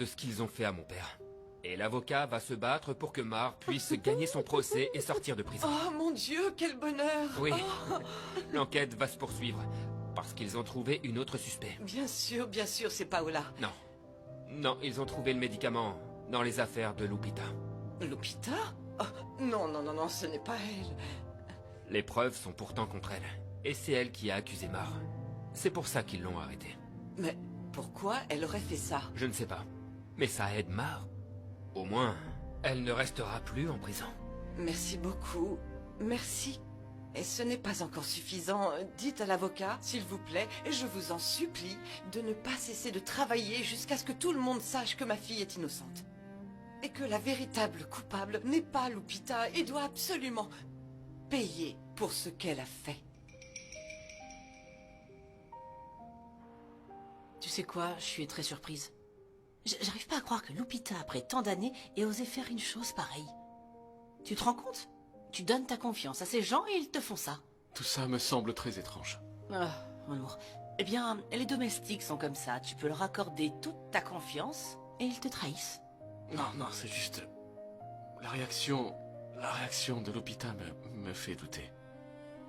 de ce qu'ils ont fait à mon père. Et l'avocat va se battre pour que Mar puisse gagner son procès et sortir de prison. Oh mon Dieu, quel bonheur! Oui, Oh. l'enquête va se poursuivre, parce qu'ils ont trouvé une autre suspect. Bien sûr, c'est Paola. Non. Non, ils ont trouvé le médicament dans les affaires de Lupita. Lupita? Oh, non, ce n'est pas elle. Les preuves sont pourtant contre elle. Et c'est elle qui a accusé Mar. C'est pour ça qu'ils l'ont arrêtée. Mais pourquoi elle aurait fait ça? Je ne sais pas. Mais ça aide Mar. Au moins, elle ne restera plus en prison. Merci beaucoup. Merci. Et ce n'est pas encore suffisant. Dites à l'avocat, s'il vous plaît, et je vous en supplie, de ne pas cesser de travailler jusqu'à ce que tout le monde sache que ma fille est innocente. Et que la véritable coupable n'est pas Lupita et doit absolument payer pour ce qu'elle a fait. Tu sais quoi, je suis très surprise. J'arrive pas à croire que Lupita, après tant d'années, ait osé faire une chose pareille. Tu te rends compte? Tu donnes ta confiance à ces gens et ils te font ça. Tout ça me semble très étrange. Ah, mon amour. Eh bien, les domestiques sont comme ça. Tu peux leur accorder toute ta confiance et ils te trahissent. Non, c'est juste... La réaction de Lupita me fait douter.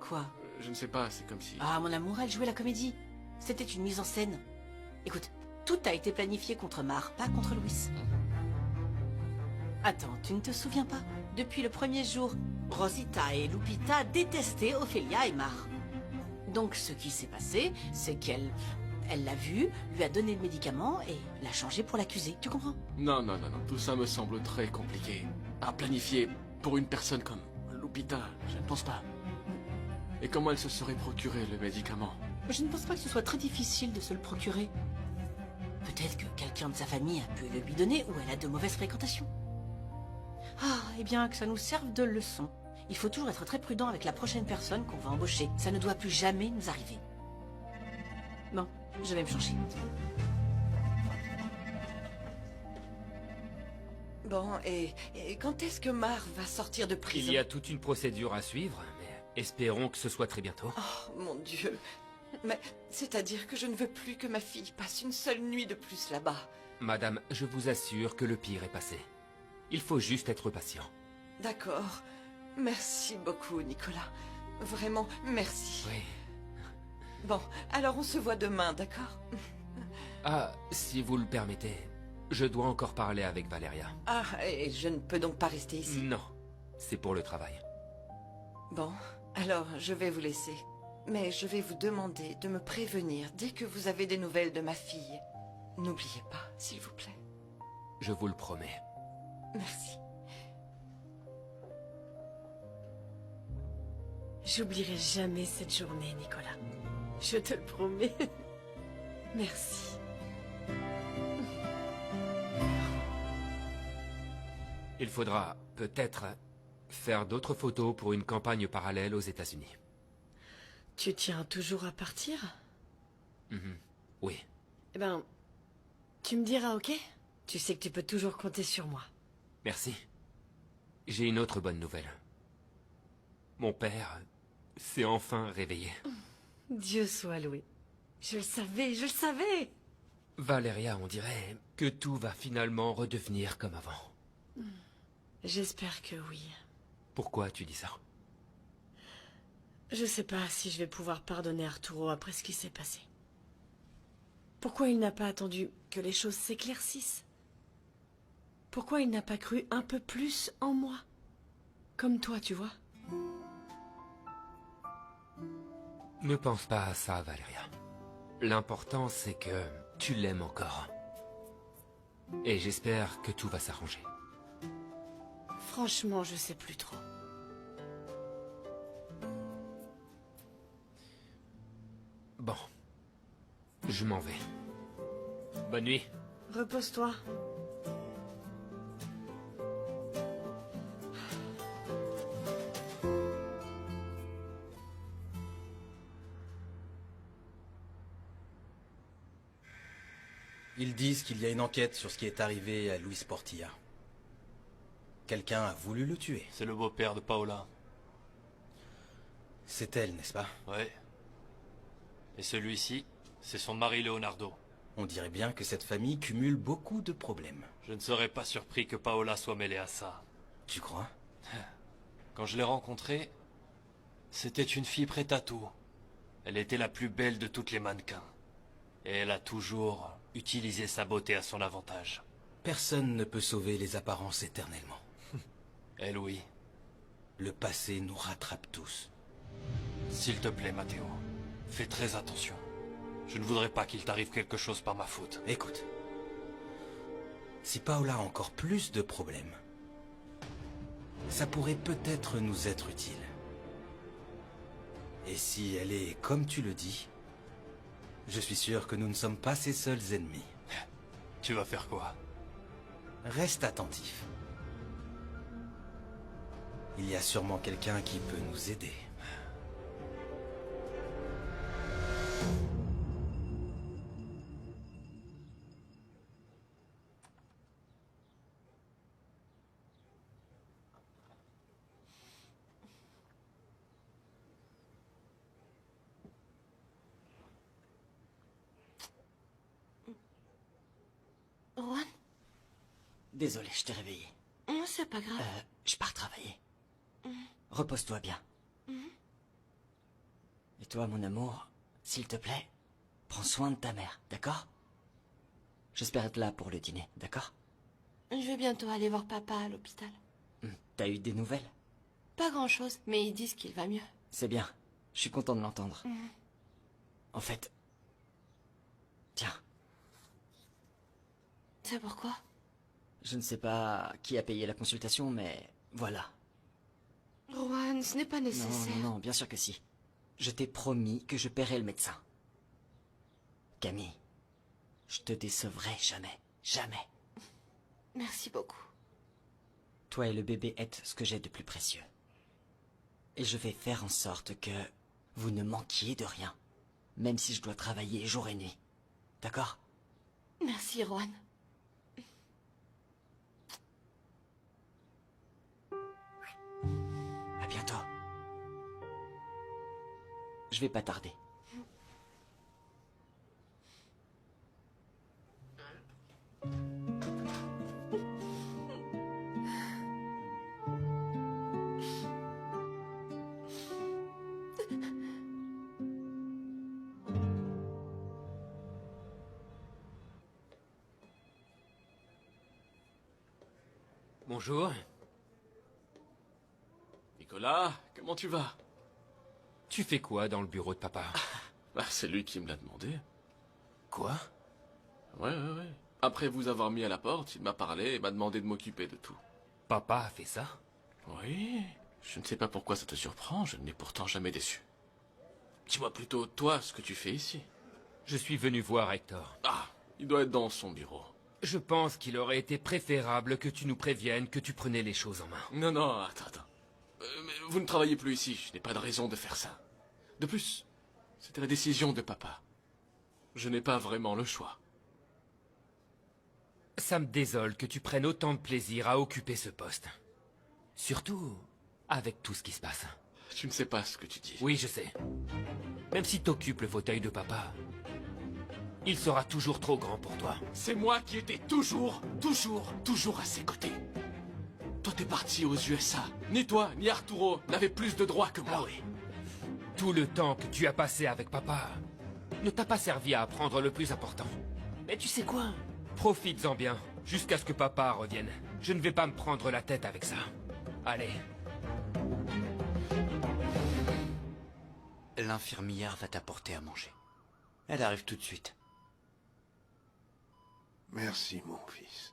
Quoi? Je ne sais pas, c'est comme si... Ah, mon amour, elle jouait la comédie. C'était une mise en scène. Écoute, tout a été planifié contre Mar, pas contre Louis. Attends, tu ne te souviens pas? Depuis le premier jour, Rosita et Lupita détestaient Ophelia et Mar. Donc ce qui s'est passé, c'est qu'elle l'a vu, lui a donné le médicament et l'a changé pour l'accuser. Tu comprends? Non, tout ça me semble très compliqué. À planifier pour une personne comme Lupita, je ne pense pas. Et comment elle se serait procuré le médicament? Je ne pense pas que ce soit très difficile de se le procurer. Peut-être que quelqu'un de sa famille a pu le lui donner ou elle a de mauvaises fréquentations. Ah, eh bien, que ça nous serve de leçon. Il faut toujours être très prudent avec la prochaine personne qu'on va embaucher. Ça ne doit plus jamais nous arriver. Bon, je vais me changer. Bon, et quand est-ce que Mar va sortir de prison? Il y a toute une procédure à suivre, mais espérons que ce soit très bientôt. Oh, mon Dieu. Mais c'est-à-dire que je ne veux plus que ma fille passe une seule nuit de plus là-bas. Madame, je vous assure que le pire est passé. Il faut juste être patient. D'accord. Merci beaucoup, Nicolas. Vraiment, merci. Oui. Bon, alors on se voit demain, d'accord? Ah, si vous le permettez, je dois encore parler avec Valeria. Ah, et je ne peux donc pas rester ici? Non, c'est pour le travail. Bon, alors je vais vous laisser. Mais je vais vous demander de me prévenir dès que vous avez des nouvelles de ma fille. N'oubliez pas, s'il vous plaît. Je vous le promets. Merci. J'oublierai jamais cette journée, Nicolas. Je te le promets. Merci. Il faudra peut-être faire d'autres photos pour une campagne parallèle aux États-Unis. Tu tiens toujours à partir? Oui. Eh ben, tu me diras, ok? Tu sais que tu peux toujours compter sur moi. Merci. J'ai une autre bonne nouvelle. Mon père s'est enfin réveillé. Dieu soit loué. Je le savais. Valeria, on dirait que tout va finalement redevenir comme avant. J'espère que oui. Pourquoi tu dis ça? Je sais pas si je vais pouvoir pardonner Arturo après ce qui s'est passé. Pourquoi il n'a pas attendu que les choses s'éclaircissent? Pourquoi il n'a pas cru un peu plus en moi? Comme toi, tu vois. Ne pense pas à ça, Valeria. L'important, c'est que tu l'aimes encore. Et j'espère que tout va s'arranger. Franchement, je sais plus trop. Bon. Je m'en vais. Bonne nuit. Repose-toi. Ils disent qu'il y a une enquête sur ce qui est arrivé à Luis Portilla. Quelqu'un a voulu le tuer. C'est le beau-père de Paola. C'est elle, n'est-ce pas? Ouais. Et celui-ci, c'est son mari Leonardo. On dirait bien que cette famille cumule beaucoup de problèmes. Je ne serais pas surpris que Paola soit mêlée à ça. Tu crois? Quand je l'ai rencontrée, c'était une fille prête à tout. Elle était la plus belle de toutes les mannequins. Et elle a toujours utilisé sa beauté à son avantage. Personne ne peut sauver les apparences éternellement. Elle, oui. Le passé nous rattrape tous. S'il te plaît, Matteo, fais très attention. Je ne voudrais pas qu'il t'arrive quelque chose par ma faute. Écoute, si Paola a encore plus de problèmes, ça pourrait peut-être nous être utile. Et si elle est comme tu le dis, je suis sûr que nous ne sommes pas ses seuls ennemis. Tu vas faire quoi? Reste attentif. Il y a sûrement quelqu'un qui peut nous aider. Juan? Désolé, je t'ai réveillé. C'est pas grave. Je pars travailler. Repose-toi bien. Et toi, mon amour, s'il te plaît, prends soin de ta mère, d'accord? J'espère être là pour le dîner, d'accord? Je vais bientôt aller voir papa à l'hôpital. T'as eu des nouvelles? Pas grand-chose, mais ils disent qu'il va mieux. C'est bien, je suis content de l'entendre. En fait... Tiens, C'est pourquoi? je ne sais pas qui a payé la consultation, mais voilà. Juan, ce n'est pas nécessaire. Non, bien sûr que si. Je t'ai promis que je paierai le médecin. Camille, je te décevrai jamais, jamais. Merci beaucoup. Toi et le bébé êtes ce que j'ai de plus précieux. Et je vais faire en sorte que vous ne manquiez de rien, même si je dois travailler jour et nuit. D'accord? Merci, Juan. À bientôt. Je vais pas tarder. Bonjour. Nicolas, comment tu vas? Tu fais quoi dans le bureau de papa? Bah, c'est lui qui me l'a demandé. Quoi? Ouais. Après vous avoir mis à la porte, il m'a parlé et m'a demandé de m'occuper de tout. Papa a fait ça? Oui, je ne sais pas pourquoi ça te surprend, je ne l'ai pourtant jamais déçu. Dis-moi plutôt, toi, ce que tu fais ici. Je suis venu voir Hector. Ah, il doit être dans son bureau. Je pense qu'il aurait été préférable que tu nous préviennes que tu prenais les choses en main. Non, attends. Mais vous ne travaillez plus ici, je n'ai pas de raison de faire ça. De plus, c'était la décision de papa. Je n'ai pas vraiment le choix. Ça me désole que tu prennes autant de plaisir à occuper ce poste. Surtout avec tout ce qui se passe. Tu ne sais pas ce que tu dis. Oui, je sais. Même si t'occupes le fauteuil de papa, il sera toujours trop grand pour toi. C'est moi qui étais toujours à ses côtés. Toi, t'es parti aux USA. Ni toi, ni Arturo n'avaient plus de droits que moi. Ah oui. Tout le temps que tu as passé avec papa ne t'a pas servi à apprendre le plus important. Mais tu sais quoi? Profites-en bien, jusqu'à ce que papa revienne. Je ne vais pas me prendre la tête avec ça. Allez. L'infirmière va t'apporter à manger. Elle arrive tout de suite. Merci, mon fils.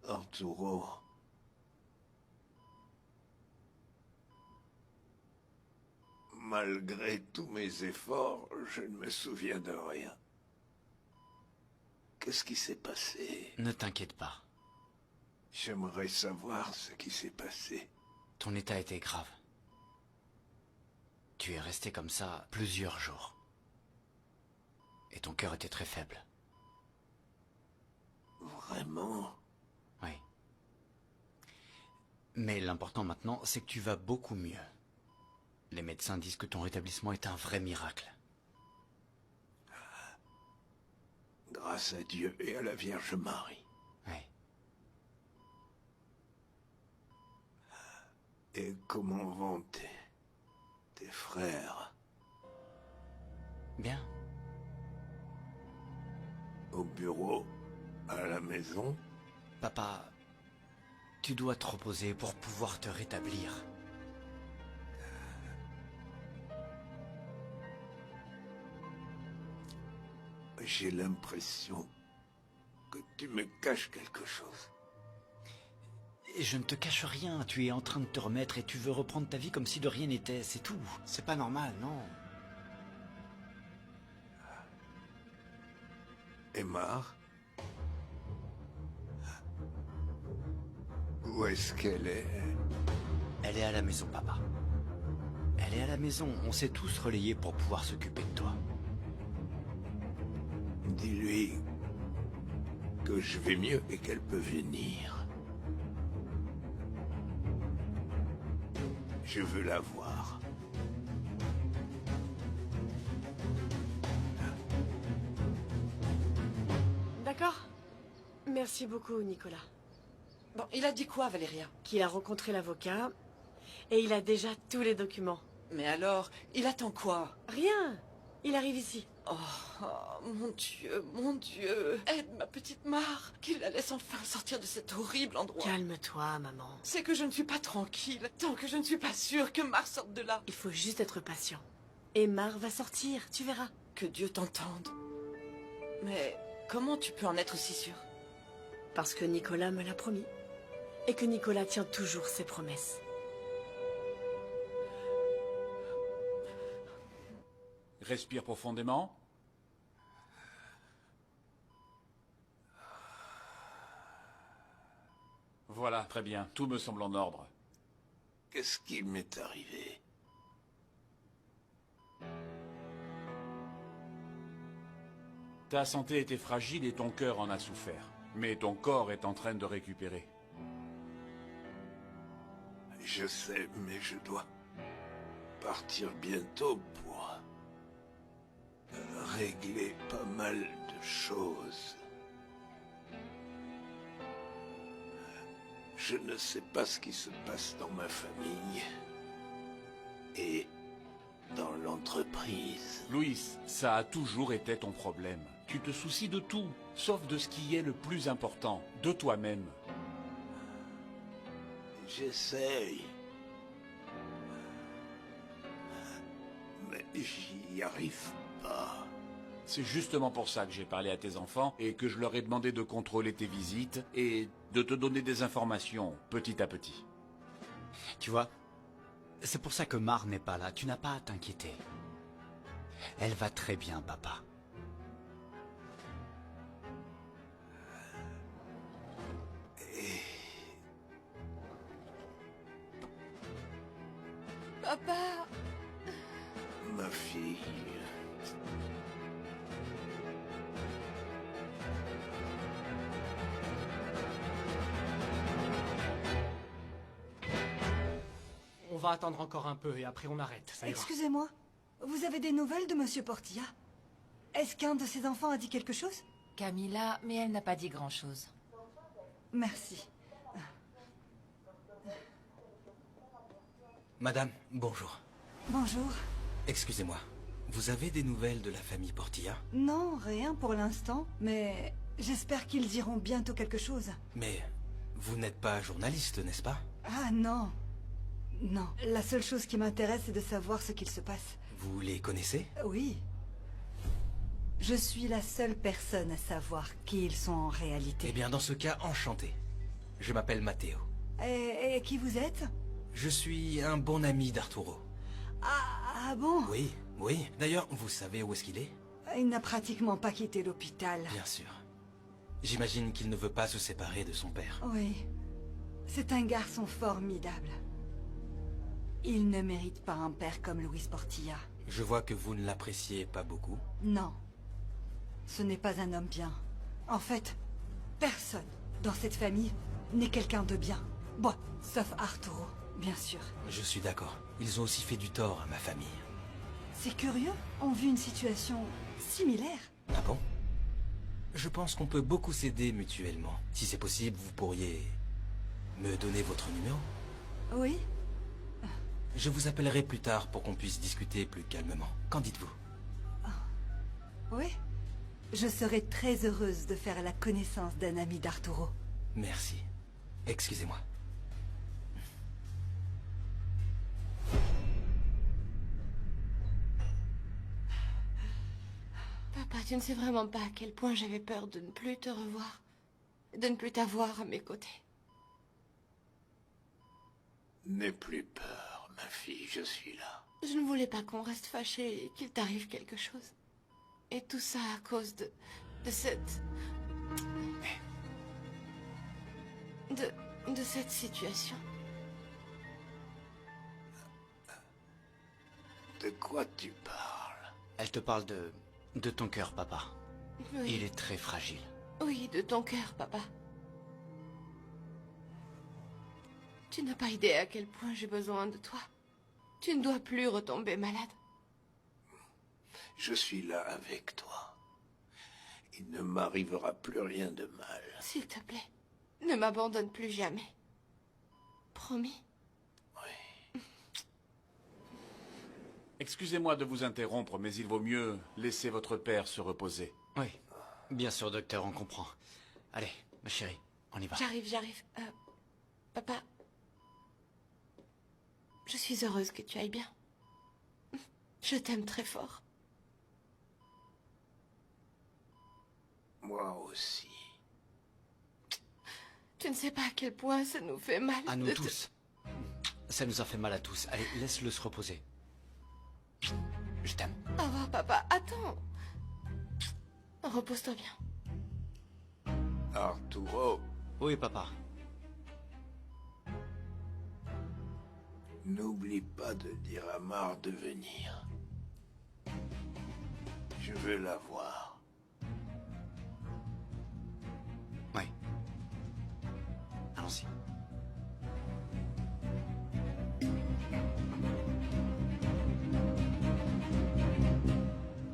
Arturo. Malgré tous mes efforts, je ne me souviens de rien. Qu'est-ce qui s'est passé? Ne t'inquiète pas. J'aimerais savoir ce qui s'est passé. Ton état était grave. Tu es resté comme ça plusieurs jours. Et ton cœur était très faible. Vraiment? Oui. Mais l'important maintenant, c'est que tu vas beaucoup mieux. Les médecins disent que ton rétablissement est un vrai miracle. grâce à Dieu et à la Vierge Marie. Oui. Et comment vont tes frères? Bien. Au bureau? À la maison? Papa, tu dois te reposer pour pouvoir te rétablir. J'ai l'impression que tu me caches quelque chose. Et je ne te cache rien, tu es en train de te remettre et tu veux reprendre ta vie comme si de rien n'était, c'est tout. C'est pas normal, non. Aymar? Où est-ce qu'elle est? Elle est à la maison, papa. Elle est à la maison, on s'est tous relayés pour pouvoir s'occuper de toi. Dis-lui que je vais mieux et qu'elle peut venir. Je veux la voir. D'accord. Merci beaucoup, Nicolas. Bon, il a dit quoi, Valéria? Qu'il a rencontré l'avocat et il a déjà tous les documents. Mais alors, il attend quoi? Rien. Il arrive ici. Oh, mon Dieu. Aide ma petite Mar, qu'il la laisse enfin sortir de cet horrible endroit. Calme-toi, maman. C'est que je ne suis pas tranquille, tant que je ne suis pas sûre que Mar sorte de là. Il faut juste être patient. Et Mar va sortir, tu verras. Que Dieu t'entende. Mais comment tu peux en être si sûre? Parce que Nicolas me l'a promis. Et que Nicolas tient toujours ses promesses. Respire profondément. Voilà, très bien. Tout me semble en ordre. Qu'est-ce qui m'est arrivé? Ta santé était fragile et ton cœur en a souffert. Mais ton corps est en train de récupérer. Je sais, mais je dois partir bientôt pour régler pas mal de choses. Je ne sais pas ce qui se passe dans ma famille et dans l'entreprise. Louis, ça a toujours été ton problème. Tu te soucies de tout, sauf de ce qui est le plus important, de toi-même. J'essaye. Mais j'y arrive pas. C'est justement pour ça que j'ai parlé à tes enfants et que je leur ai demandé de contrôler tes visites et de te donner des informations petit à petit. Tu vois, c'est pour ça que Mar n'est pas là, tu n'as pas à t'inquiéter. Elle va très bien, papa. Papa! Ma fille. On va attendre encore un peu et après on arrête, ça ira. Excusez-moi, vous avez des nouvelles de Monsieur Portilla? Est-ce qu'un de ses enfants a dit quelque chose? Camilla, mais elle n'a pas dit grand-chose. Merci. Madame, bonjour. Bonjour. Excusez-moi, vous avez des nouvelles de la famille Portilla? Non, rien pour l'instant, mais j'espère qu'ils diront bientôt quelque chose. Mais vous n'êtes pas journaliste, n'est-ce pas? Ah non. Non, la seule chose qui m'intéresse, c'est de savoir ce qu'il se passe. Vous les connaissez? Oui. Je suis la seule personne à savoir qui ils sont en réalité. Eh bien, dans ce cas, enchanté. Je m'appelle Matteo. Et qui vous êtes? Je suis un bon ami d'Arturo. Ah bon? Oui, oui. D'ailleurs, vous savez où est-ce qu'il est? Il n'a pratiquement pas quitté l'hôpital. Bien sûr. J'imagine qu'il ne veut pas se séparer de son père. Oui. C'est un garçon formidable. Il ne mérite pas un père comme Luis Portilla. Je vois que vous ne l'appréciez pas beaucoup. Non. Ce n'est pas un homme bien. En fait, personne dans cette famille n'est quelqu'un de bien. Bon, sauf Arturo, bien sûr. Je suis d'accord. Ils ont aussi fait du tort à ma famille. C'est curieux, on vit une situation similaire. Ah bon? je pense qu'on peut beaucoup s'aider mutuellement. Si c'est possible, vous pourriez me donner votre numéro? Oui? Je vous appellerai plus tard pour qu'on puisse discuter plus calmement. Qu'en dites-vous? Oui? Je serais très heureuse de faire la connaissance d'un ami d'Arturo. Merci. Excusez-moi. Papa, tu ne sais vraiment pas à quel point j'avais peur de ne plus te revoir. De ne plus t'avoir à mes côtés. N'aie plus peur, ma fille, je suis là. Je ne voulais pas qu'on reste fâchés et qu'il t'arrive quelque chose. Et tout ça à cause de cette... De cette situation. De quoi tu parles? Elle te parle de ton cœur, papa. Oui. Il est très fragile. Oui, de ton cœur, papa. Tu n'as pas idée à quel point j'ai besoin de toi. Tu ne dois plus retomber malade. Je suis là avec toi. Il ne m'arrivera plus rien de mal. S'il te plaît, ne m'abandonne plus jamais. Promis? Excusez-moi de vous interrompre, mais il vaut mieux laisser votre père se reposer. Oui, bien sûr, docteur, on comprend. Allez, ma chérie, on y va. J'arrive. Papa, je suis heureuse que tu ailles bien. Je t'aime très fort. Moi aussi. Tu ne sais pas à quel point ça nous fait mal. À nous tous. Ça nous a fait mal à tous. Allez, laisse-le se reposer. Je t'aime. Au revoir, papa. Attends. Repose-toi bien. Arturo. Oui, papa. N'oublie pas de dire à Mar de venir. Je veux la voir. Oui. Allons-y.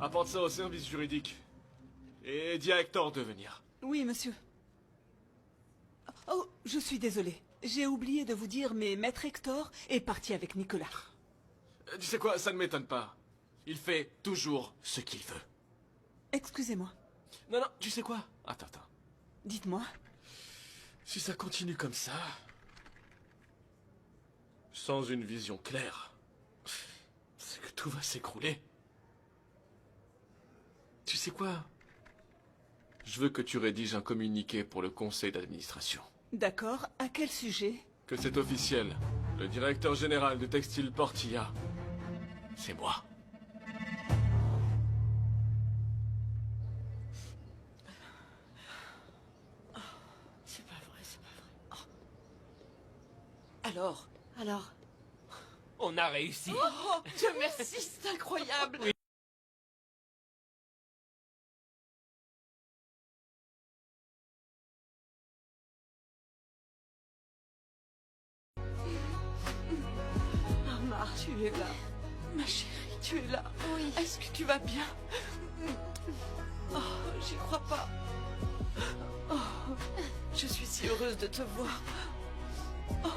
Apporte ça au service juridique. Et dis à Hector de venir. Oui, monsieur. Oh, je suis désolée. J'ai oublié de vous dire, mais Maître Hector est parti avec Nicolas. Tu sais quoi, ça ne m'étonne pas. Il fait toujours ce qu'il veut. Excusez-moi. Non, tu sais quoi? Attends. Dites-moi. Si ça continue comme ça, sans une vision claire, c'est que tout va s'écrouler. Tu sais quoi? Je veux que tu rédiges un communiqué pour le conseil d'administration. D'accord, à quel sujet? Que c'est officiel. Le directeur général de Textile Portilla, c'est moi. C'est pas vrai. Alors On a réussi. Oh, Dieu merci, c'est incroyable. Oui. Mar, tu es là. Ma chérie, tu es là. Oui. Est-ce que tu vas bien? Oh, j'y crois pas. Oh, je suis si heureuse de te voir. Oh.